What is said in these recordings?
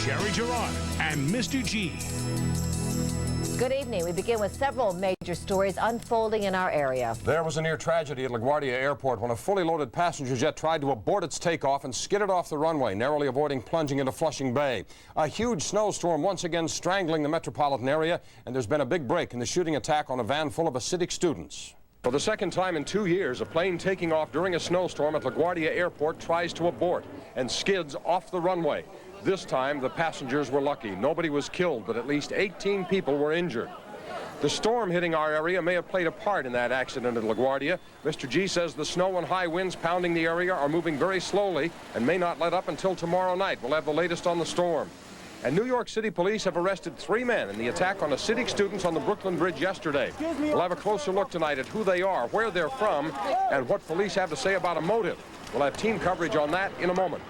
Jerry Gerard and Mr. G. Good evening. We begin with several major stories unfolding in our area. There was a near tragedy at LaGuardia Airport when a fully loaded passenger jet tried to abort its takeoff and skidded off the runway, narrowly avoiding plunging into Flushing Bay. A huge snowstorm once again strangling the metropolitan area, and there's been a big break in the shooting attack on a van full of acidic students. For the second time in 2 years, a plane taking off during a snowstorm at LaGuardia Airport tries to abort and skids off the runway. This time, the passengers were lucky. Nobody was killed, but at least 18 people were injured. The storm hitting our area may have played a part in that accident at LaGuardia. Mr. G says the snow and high winds pounding the area are moving very slowly and may not let up until tomorrow night. We'll have the latest on the storm. And New York City police have arrested 3 men in the attack on acidic students on the Brooklyn Bridge yesterday. We'll have a closer look tonight at who they are, where they're from, and what police have to say about a motive. We'll have team coverage on that in a moment.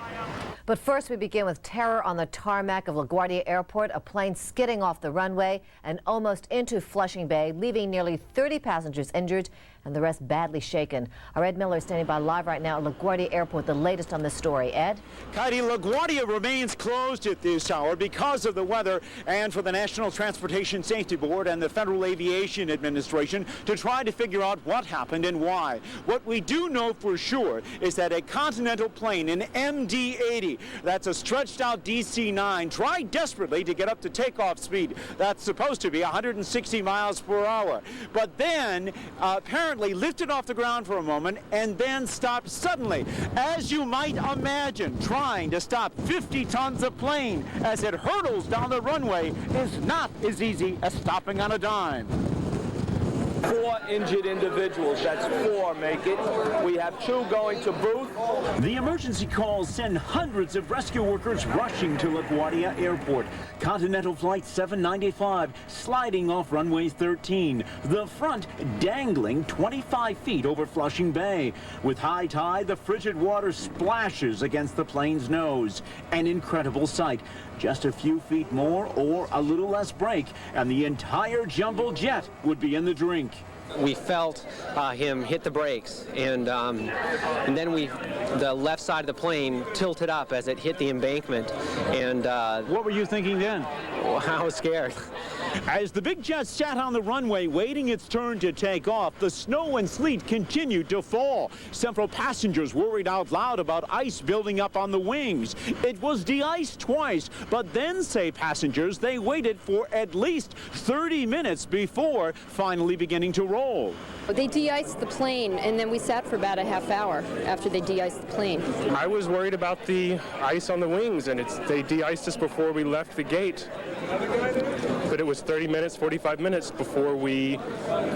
But first, we begin with terror on the tarmac of LaGuardia Airport, a plane skidding off the runway and almost into Flushing Bay, leaving nearly 30 passengers injured and the rest badly shaken. Our Ed Miller is standing by live right now at LaGuardia Airport. The latest on this story. Ed? Heidi, LaGuardia remains closed at this hour because of the weather and for the National Transportation Safety Board and the Federal Aviation Administration to try to figure out what happened and why. What we do know for sure is that a Continental plane, an MD-80, that's a stretched out DC-9, tried desperately to get up to takeoff speed. That's supposed to be 160 miles per hour. But then apparently lifted off the ground for a moment and then stopped suddenly. As you might imagine, trying to stop 50 tons of plane as it hurtles down the runway is not as easy as stopping on a dime. 4 injured individuals. That's 4 make it. We have 2 going to Booth. The emergency calls send hundreds of rescue workers rushing to LaGuardia Airport. Continental Flight 795 sliding off runway 13. The front dangling 25 feet over Flushing Bay. With high tide, the frigid water splashes against the plane's nose. An incredible sight. Just a few feet more or a little less break, and the entire jumbo jet would be in the drink. We felt him hit the brakes, and then the left side of the plane tilted up as it hit the embankment. And what were you thinking then? I was scared. As the big jet sat on the runway waiting its turn to take off, the snow and sleet continued to fall. Several passengers worried out loud about ice building up on the wings. It was de-iced twice, but then, say passengers, they waited for at least 30 minutes before finally beginning to roll. They de-iced the plane, and then we sat for about a half hour after they de-iced the plane. I was worried about the ice on the wings, and they de-iced us before we left the gate. But it was 30 minutes, 45 minutes before we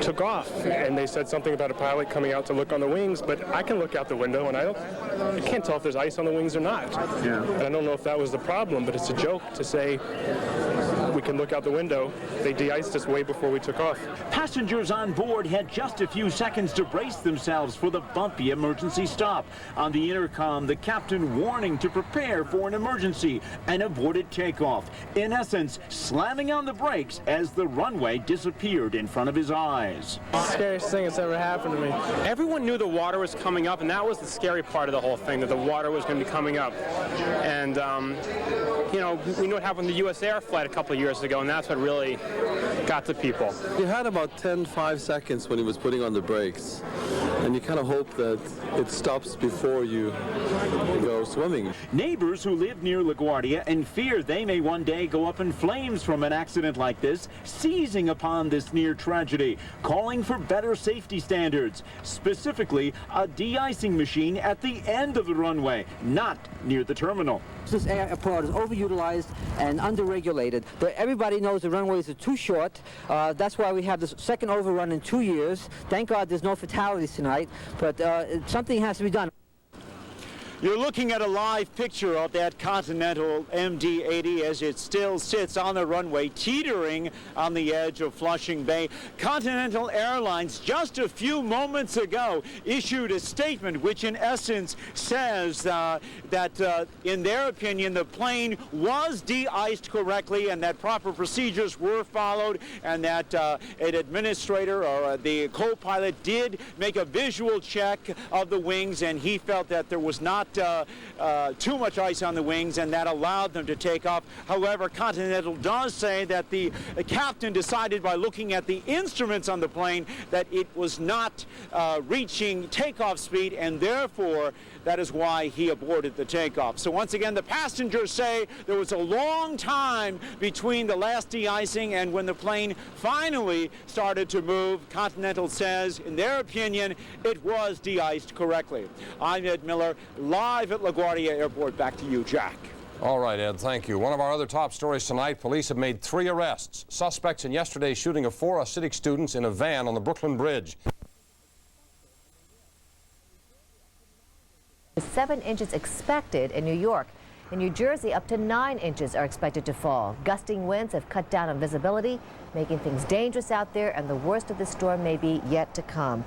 took off. And they said something about a pilot coming out to look on the wings, but I can look out the window and I can't tell if there's ice on the wings or not. Yeah. And I don't know if that was the problem, but it's a joke to say we can look out the window. They de-iced us way before we took off. Passengers on board had just a few seconds to brace themselves for the bumpy emergency stop. On the intercom, the captain warning to prepare for an emergency, an aborted takeoff. In essence, slamming on the brakes as the runway disappeared in front of his eyes. Scariest thing that's ever happened to me. Everyone knew the water was coming up, and that was the scary part of the whole thing, that the water was going to be coming up. And, you know, we knew what happened with the U.S. Air flight a couple of years ago, and that's what really got to people. You had about 5 seconds when he was putting on the brakes, and you kind of hope that it stops before you go swimming. Neighbors who live near LaGuardia and fear they may one day go up in flames from an accident like this, seizing upon this near tragedy, calling for better safety standards, specifically a de-icing machine at the end of the runway, not near the terminal. This airport is overutilized and underregulated, but everybody knows the runways are too short. That's why we have this second overrun in 2 years. Thank God there's no fatalities tonight, but something has to be done. You're looking at a live picture of that Continental MD-80 as it still sits on the runway, teetering on the edge of Flushing Bay. Continental Airlines just a few moments ago issued a statement which in essence says that in their opinion the plane was de-iced correctly and that proper procedures were followed, and that an administrator or the co-pilot did make a visual check of the wings, and he felt that there was not too much ice on the wings, and that allowed them to take off. However, Continental does say that the captain decided by looking at the instruments on the plane that it was not reaching takeoff speed, and therefore that is why he aborted the takeoff. So once again, the passengers say there was a long time between the last de-icing and when the plane finally started to move. Continental says, in their opinion, it was de-iced correctly. I'm Ed Miller, live at LaGuardia Airport. Back to you, Jack. All right, Ed, thank you. One of our other top stories tonight, police have made 3 arrests. Suspects in yesterday's shooting of 4 acidic students in a van on the Brooklyn Bridge. 7 inches expected in New York. In New Jersey, up to 9 inches are expected to fall. Gusting winds have cut down on visibility, making things dangerous out there, and the worst of the storm may be yet to come.